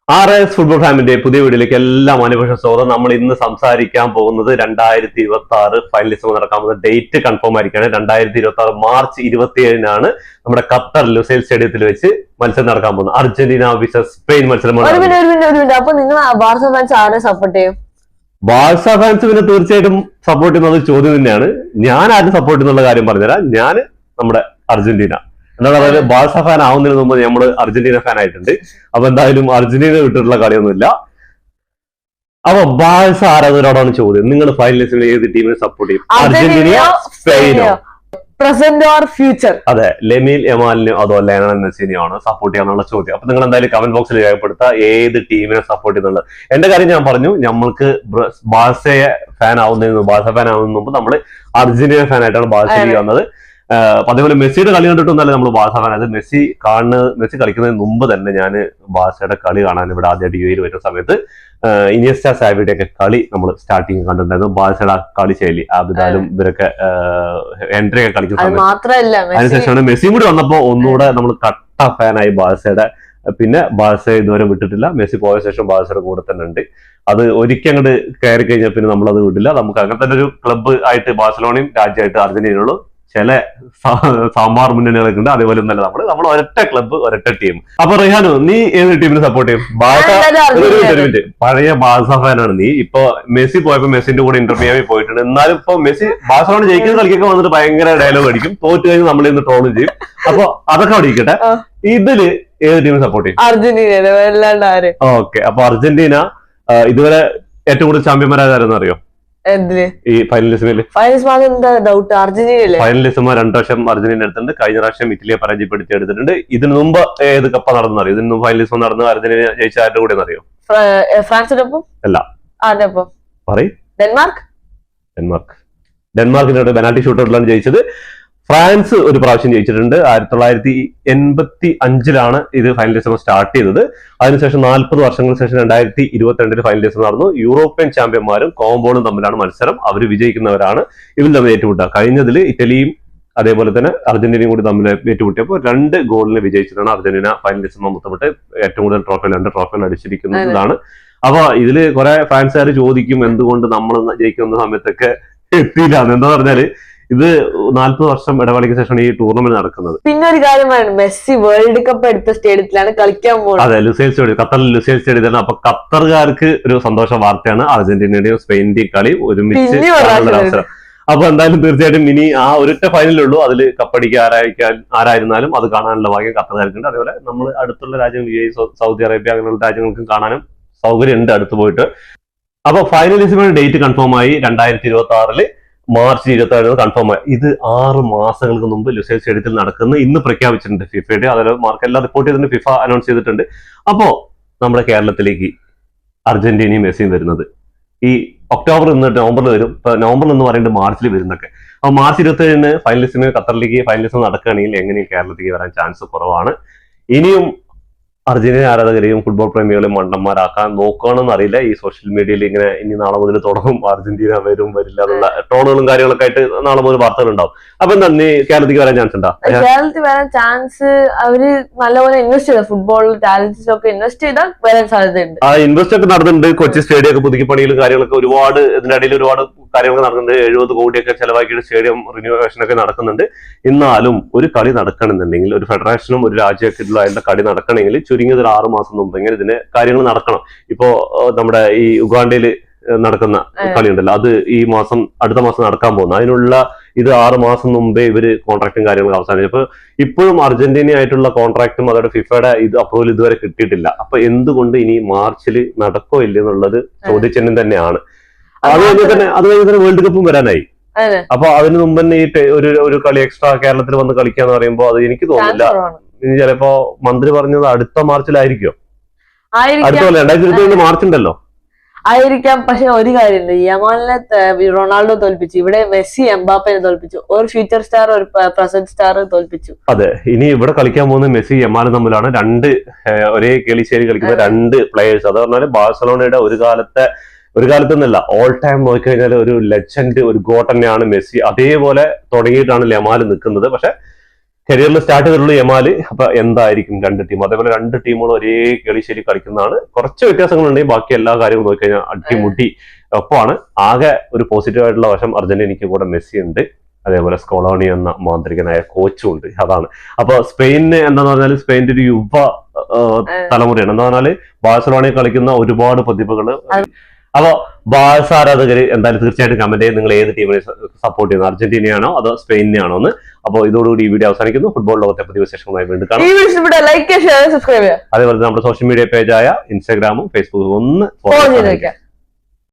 RS football ഫാമിന്റെ പുതിയ വീഡിയോയിലേക്ക് എല്ലാ മാന്യപക്ഷ സ്വാഗതം. നമ്മൾ ഇന്ന് സംസാരിക്കാൻ പോകുന്നത് 2026 ഫൈനലിസം നടക്കാൻ പോകുന്ന ഡേറ്റ് കൺഫേം ആയിരിക്കാണ്. 2026 മാർച്ച് 27-നാണ് നമ്മുടെ ഖത്തർ ലുസൈൽ സ്റ്റേഡിയത്തിൽ വെച്ച് മത്സരം നടക്കാൻ പോകുന്നത്. അർജന്റീന വിസസ് സ്പെയിൻ മത്സരമാണ്. അപ്പൊ നിങ്ങൾ ബാർസ ഫാൻസ് ആരെ സപ്പോർട്ട് ചെയ്യും? ബാർസ ഫാൻസ് പിന്നെ തീർച്ചയായിട്ടും സപ്പോർട്ട് ചെയ്യുന്നത് ചോദ്യം തന്നെയാണ്. ഞാൻ ആരും സപ്പോർട്ട് ചെയ്യുന്നുള്ള കാര്യം പറഞ്ഞുതരാം. ഞാൻ നമ്മുടെ അർജന്റീന എന്താ പറയുക, ബാർസ ഫാൻ ആവുന്നതിന് മുമ്പ് നമ്മൾ അർജന്റീന ഫാൻ ആയിട്ടുണ്ട്. അപ്പൊ എന്തായാലും അർജന്റീന വിട്ടിട്ടുള്ള കളിയൊന്നുമില്ല. അപ്പൊ ബാർസ ആരാധകരോടാണ് ചോദ്യം, നിങ്ങൾ ഫൈനലിസ്റ്റിൽ ഏത് ടീമിനെ സപ്പോർട്ട് ചെയ്യും? അർജന്റീനയോ സ്പെയിനോ? Present or future? അതെ, ലെമീൻ യമാലിനെയോ അതോ ലയണൽ മെസ്സിനെയോ ആണ് സപ്പോർട്ട് ചെയ്യാനുള്ള ചോദ്യം. അപ്പൊ നിങ്ങൾ എന്തായാലും കമന്റ് ബോക്സിൽ രേഖപ്പെടുത്തുക ഏത് ടീമിനെ സപ്പോർട്ട് ചെയ്യുന്നുള്ളത്. എന്റെ കാര്യം ഞാൻ പറഞ്ഞു, നമ്മൾക്ക് ബാർസയെ ഫാൻ ആവുന്നതിന് ബാർസ ഫാൻ ആവുന്നതിന് മുമ്പ് നമ്മൾ അർജന്റീന ഫാൻ ആയിട്ടാണ് ബാർസയിലേക്ക് വന്നത്. അതേപോലെ മെസ്സിയുടെ കളി കണ്ടിട്ടൊന്നല്ല നമ്മൾ ബാർസ ഫാൻ. അത് മെസ്സി കളിക്കുന്നതിന് മുമ്പ് തന്നെ ഞാൻ ബാർസയുടെ കളി കാണാൻ ഇവിടെ ആദ്യമായിട്ട് യു എയിൽ വരുന്ന സമയത്ത് ഇനിയസ്റ്റ സാവിയുടെ ഒക്കെ കളി നമ്മൾ സ്റ്റാർട്ടിങ് കണ്ടിട്ടുണ്ടായിരുന്നു. ബാർസയുടെ കളി ശൈലി, അബിദാലും ഇവരൊക്കെ എൻട്രി ഒക്കെ കളിക്കുന്ന സമയത്ത്. അതിനുശേഷമാണ് മെസ്സിയും കൂടി വന്നപ്പോ ഒന്നുകൂടെ നമ്മൾ കട്ട ഫാനായി ബാർസയുടെ. പിന്നെ ബാർസ ഇതുവരെ വിട്ടിട്ടില്ല. മെസ്സി പോയ ശേഷം ബാർസയുടെ കൂടെ തന്നെ ഉണ്ട്. അത് ഒരിക്കൽ അങ്ങോട്ട് കയറി കഴിഞ്ഞാൽ പിന്നെ നമ്മളത് വിട്ടില്ല. നമുക്ക് അങ്ങനെ തന്നെ ഒരു ക്ലബ്ബ് ആയിട്ട് ബാഴ്സലോണയും രാജ്യമായിട്ട് അർജന്റീനയുള്ളൂ. ചില സാമ്പാർ മുന്നണികളൊക്കെ ഉണ്ട്. അതേപോലെ ഒന്നല്ല നമ്മൾ ഒരൊറ്റ ക്ലബ്ബ്, ഒരൊറ്റ ടീം. അപ്പൊ റിഹാനു, നീ ഏത് ടീമിനെ സപ്പോർട്ട് ചെയ്യും? പഴയ ബാർസ ഫാനാണ് നീ. ഇപ്പൊ മെസ്സി പോയപ്പോ മെസ്സിന്റെ കൂടെ ഇന്റർ മിയാമി പോയിട്ടുണ്ട്. എന്നാലും ഇപ്പൊ മെസ്സി ബാഴ്സലോണ ജയിക്കുന്ന കളിക്കൊക്കെ വന്നിട്ട് ഭയങ്കര ഡയലോഗ് അടിക്കും. തോറ്റു കഴിഞ്ഞ് നമ്മൾ ഇന്ന് ട്രോളും ചെയ്യും. അപ്പൊ അതൊക്കെ അവിടെ ഇരിക്കട്ടെ. ഇതില് ഏത് ടീമിനെ സപ്പോർട്ട് ചെയ്യും? അർജന്റീന. ഓക്കെ, അപ്പൊ അർജന്റീന ഇതുവരെ ഏറ്റവും കൂടുതൽ ചാമ്പ്യന്മാരായിരുന്നു അറിയോ? ഈ ഫൈനലിസമില് ഡൗട്ട് അർജന്റീന. ഫൈനലിസം 2 പ്രാവശ്യം അർജന്റീന എടുത്തിട്ടുണ്ട്. കഴിഞ്ഞ പ്രാവശ്യം ഇറ്റലിയെ പരാജയപ്പെടുത്തി എടുത്തിട്ടുണ്ട്. ഇതിനു മുമ്പ് ഏത് കപ്പ നടന്നറിയോ? ഇതിന് മുമ്പ് ഫൈനലിസം നടന്നത് അർജന്റീന ജയിച്ച ആരുടെ കൂടെ അറിയോ? ഫ്രാൻസിനൊപ്പം അല്ല, പറയും. ഡെൻമാർക്ക്. ഡെൻമാർക്കിനോട് പെനാൽറ്റി ഷൂട്ടൗട്ടിലാണ് ജയിച്ചത്. ഫ്രാൻസ് ഒരു പ്രാവശ്യം ജയിച്ചിട്ടുണ്ട്. 1985-ലാണ് ഇത് ഫൈനലിസം സ്റ്റാർട്ട് ചെയ്തത്. അതിനുശേഷം 40 വർഷങ്ങൾക്ക് ശേഷം 2022 ഫൈനലിസം നടന്നു. യൂറോപ്യൻ ചാമ്പ്യന്മാരും കോംബോളും തമ്മിലാണ് മത്സരം. അവർ വിജയിക്കുന്നവരാണ് ഇവർ തമ്മിൽ ഏറ്റുമുട്ടുക. കഴിഞ്ഞതിൽ ഇറ്റലിയും അതേപോലെ തന്നെ അർജന്റീനയും കൂടി തമ്മിൽ ഏറ്റുമുട്ടിയപ്പോൾ 2 ഗോളിന് വിജയിച്ചിട്ടാണ് അർജന്റീന ഫൈനലിസം മൊത്തമിട്ട് ഏറ്റവും കൂടുതൽ ട്രോഫികൾ 2 ട്രോഫികൾ അടിച്ചിരിക്കുന്നതാണ്. അപ്പൊ ഇതില് കുറെ ഫാൻസുകാർ ചോദിക്കും എന്തുകൊണ്ട് നമ്മൾ ജയിക്കുന്ന സമയത്തൊക്കെ എത്തിയില്ല. എന്താ പറഞ്ഞാല് ഇത് 40 വർഷം ഇടവേളയ്ക്ക് ശേഷമാണ് ഈ ടൂർണമെന്റ് നടക്കുന്നത്. പിന്നെ ഒരു കാര്യമാണ്, മെസ്സി വേൾഡ് കപ്പ് എടുത്ത സ്റ്റേഡിയത്തിലാണ് കളിക്കാൻ പോകുന്നത്. അതെ, ലുസൈൽ സ്റ്റേഡിയം, ഖത്തറിൽ ലുസൈൽ സ്റ്റേഡിയത്തിലാണ്. അപ്പൊ ഖത്തറുകാർക്ക് ഒരു സന്തോഷ വാർത്തയാണ് അർജന്റീനയുടെയും സ്പെയിന്റെയും കളി ഒരുമിച്ച് അവസരം. അപ്പൊ എന്തായാലും തീർച്ചയായിട്ടും ഇനി ആ ഒരൊറ്റ ഫൈനലുള്ളൂ. അതിൽ കപ്പടിക്ക് ആരായിരുന്നാലും അത് കാണാനുള്ള ഭാഗ്യം ഖത്തറുകാർക്കുണ്ട്. അതേപോലെ നമ്മൾ അടുത്തുള്ള രാജ്യം സൗദി അറേബ്യ അങ്ങനെയുള്ള രാജ്യങ്ങൾക്കും കാണാനും സൗകര്യമുണ്ട് അടുത്ത് പോയിട്ട്. അപ്പൊ ഫൈനലിസിന്റെ ഡേറ്റ് കൺഫേം ആയി. 2026 മാർച്ച് 27 കൺഫേം ആയി. ഇത് 6 മാസങ്ങൾക്ക് മുമ്പ് ലുസൈൽ സ്റ്റേഡിയത്തിൽ നടക്കുന്ന ഇന്ന് പ്രഖ്യാപിച്ചിട്ടുണ്ട് ഫിഫയുടെ. അതേപോലെ മാർക്കെല്ലാം റിപ്പോർട്ട് ചെയ്തിട്ടുണ്ട്, ഫിഫ അനൗൺസ് ചെയ്തിട്ടുണ്ട്. അപ്പോ നമ്മുടെ കേരളത്തിലേക്ക് അർജന്റീനയും മെസ്സിയും വരുന്നത് ഈ ഒക്ടോബർ നിന്ന് നവംബറിൽ വരും. ഇപ്പൊ നവംബറിൽ എന്ന് പറയുന്നത് മാർച്ചിൽ വരുന്നൊക്കെ. അപ്പൊ മാർച്ച് 27-ന് ഫൈനലിസ്റ്റിന് ഖത്തറിലേക്ക് ഫൈനലിസ്റ്റ് നടക്കുകയാണെങ്കിൽ എങ്ങനെയും കേരളത്തിലേക്ക് വരാൻ ചാൻസ് കുറവാണ്. ഇനിയും അർജന്റീന ആരാധകരെയും ഫുട്ബോൾ പ്രേമികളെയും മണ്ടന്മാരാക്കാൻ നോക്കുകയാണെന്ന് അറിയില്ല. ഈ സോഷ്യൽ മീഡിയയിൽ ഇങ്ങനെ ഇനി നാളെ മുതൽ തുടങ്ങും, അർജന്റീന വരില്ല എന്നുള്ള ട്രോളുകളും കാര്യങ്ങളൊക്കെ ആയിട്ട് നാളെ മുതൽ വാർത്തകൾ ഉണ്ടാവും. അപ്പൊ എന്താ നീ കേരളത്തിലേക്ക് വരാൻ ചാൻസ് ഉണ്ടോ? കേരളത്തിൽ വരാൻ ചാൻസ് അവര് നല്ലപോലെ ഇൻവെസ്റ്റ് ചെയ്ത ഫുട്ബോൾ ടാലന്റ്സിലൊക്കെ ഇൻവെസ്റ്റ് ചെയ്താൽ വരാൻ സാധ്യതയുണ്ട്. ആ ഇൻവെസ്റ്റ് ഒക്കെ നടന്നിട്ടുണ്ട്. കൊച്ചി സ്റ്റേഡിയം ഒക്കെ പുതുക്കി പണിയിലും കാര്യങ്ങളൊക്കെ ഒരുപാട് ഇതിന്റെ ഇടയിൽ ഒരുപാട് കാര്യങ്ങളൊക്കെ നടക്കുന്നുണ്ട്. 70 കോടിയൊക്കെ ചെലവാക്കിയിട്ട് സ്റ്റേഡിയം റിനോവേഷൻ ഒക്കെ നടക്കുന്നുണ്ട്. എന്നാലും ഒരു കളി നടക്കണമെന്നുണ്ടെങ്കിൽ, ഒരു ഫെഡറേഷനും ഒരു രാജ്യമൊക്കെ അതിന്റെ കളി നടക്കണമെങ്കിൽ ചുരുങ്ങിയത് ഒരു 6 മാസം മുമ്പെങ്കിലും ഇതിന്റെ കാര്യങ്ങൾ നടക്കണം. ഇപ്പോ നമ്മുടെ ഈ ഉഗാണ്ടയിൽ നടക്കുന്ന കളി ഉണ്ടല്ലോ, അത് അടുത്ത മാസം നടക്കാൻ പോകുന്നു. അതിനുള്ള ഇത് 6 മാസം മുമ്പേ ഇവര് കോൺട്രാക്ടും കാര്യങ്ങളും അവസാനിച്ചപ്പോ ഇപ്പോഴും അർജന്റീന ആയിട്ടുള്ള കോൺട്രാക്ടും അതോടെ ഫിഫയുടെ ഇത് അപ്രൂവൽ ഇതുവരെ കിട്ടിയിട്ടില്ല. അപ്പൊ എന്തുകൊണ്ട് ഇനി മാർച്ചിൽ നടക്കോ ഇല്ലെന്നുള്ളത് ചോദ്യചിഹ്നം തന്നെയാണ്. അത് കഴിഞ്ഞ് തന്നെ വേൾഡ് കപ്പും വരാനായി. അപ്പൊ അതിന് മുമ്പ് തന്നെ ഈ ഒരു കളി എക്സ്ട്രാ കേരളത്തിൽ വന്ന് കളിക്കാന്ന് പറയുമ്പോ അത് എനിക്ക് തോന്നുന്നില്ല. ഇനി ചിലപ്പോ മന്ത്രി പറഞ്ഞത് അടുത്ത മാർച്ചിലായിരിക്കും. അടുത്ത 2022 മാർച്ച് ഉണ്ടല്ലോ ആയിരിക്കാം. പക്ഷെ ഒരു കാര്യമുണ്ട്, യമാലിനെ റൊണാൾഡോ തോൽപ്പിച്ചു, ഇവിടെ മെസ്സി എംബാപ്പയെ തോൽപ്പിച്ചു, ഒരു ഫ്യൂച്ചർ സ്റ്റാർ ഒരു പ്രസന്റ് സ്റ്റാർ തോൽപ്പിച്ചു. അതെ, ഇനി ഇവിടെ കളിക്കാൻ പോകുന്ന മെസ്സി യമാലും തമ്മിലാണ് 2 ഒരേ കളിശേരി കളിക്കുന്ന 2 പ്ലേയേഴ്സ്. അത് പറഞ്ഞാല് ബാഴ്സലോണയുടെ ഒരു കാലത്തൊന്നല്ല, ഓൾ ടൈം നോക്കിക്കഴിഞ്ഞാൽ ഒരു ലെജൻഡ്, ഒരു ഗോട്ട് തന്നെയാണ് മെസ്സി. അതേപോലെ തുടങ്ങിയിട്ടാണ് യമാൽ നിൽക്കുന്നത്. പക്ഷെ കരിയറിൽ സ്റ്റാർട്ട് ചെയ്തിട്ടുള്ള യമാല്. അപ്പൊ എന്തായിരിക്കും രണ്ട് ടീം, അതേപോലെ രണ്ട് ടീമുകളും ഒരേ കളിശേരി കളിക്കുന്നതാണ്. കുറച്ച് വ്യത്യാസങ്ങളുണ്ടെങ്കിൽ ബാക്കി എല്ലാ കാര്യങ്ങളും നോക്കിക്കഴിഞ്ഞാൽ അടിമുട്ടി ഒപ്പമാണ്. ആകെ ഒരു പോസിറ്റീവ് ആയിട്ടുള്ള വശം അർജന്റീനയ്ക്ക് കൂടെ മെസ്സി ഉണ്ട്, അതേപോലെ സ്കോളോണി എന്ന മാന്ത്രികനായ കോച്ചും ഉണ്ട്. അതാണ്. അപ്പൊ സ്പെയിനിന് എന്താന്ന് പറഞ്ഞാൽ സ്പെയിനിന്റെ ഒരു യുവ തലമുറയാണ്. എന്താ പറഞ്ഞാല് ബാഴ്സലോണയിൽ കളിക്കുന്ന ഒരുപാട് പ്രതിഭകള്. അപ്പൊ ബാഴ്സ ആരാധകര് എന്തായാലും തീർച്ചയായിട്ടും കമന്റ് ചെയ്ത് നിങ്ങൾ ഏത് ടീമിനെ സപ്പോർട്ട് ചെയ്യുന്നത്, അർജന്റീനയാണോ അതോ സ്പെയിനിനെയാണോ എന്ന്. അപ്പോൾ ഇതോടുകൂടി ഈ വീഡിയോ അവസാനിക്കുന്നു. ഫുട്ബോൾ ലോകത്തെ പുതിയ വിശേഷങ്ങളുമായി വീണ്ടും കാണാം. ലൈക്ക് ഷെയർ സബ്സ്ക്രൈബ് ചെയ്യുക. അതേപോലെ നമ്മുടെ സോഷ്യൽ മീഡിയ പേജായ ഇൻസ്റ്റാഗ്രാമും ഫേസ്ബുക്കും ഒന്ന് ഫോളോ ചെയ്ത് വെക്കാം.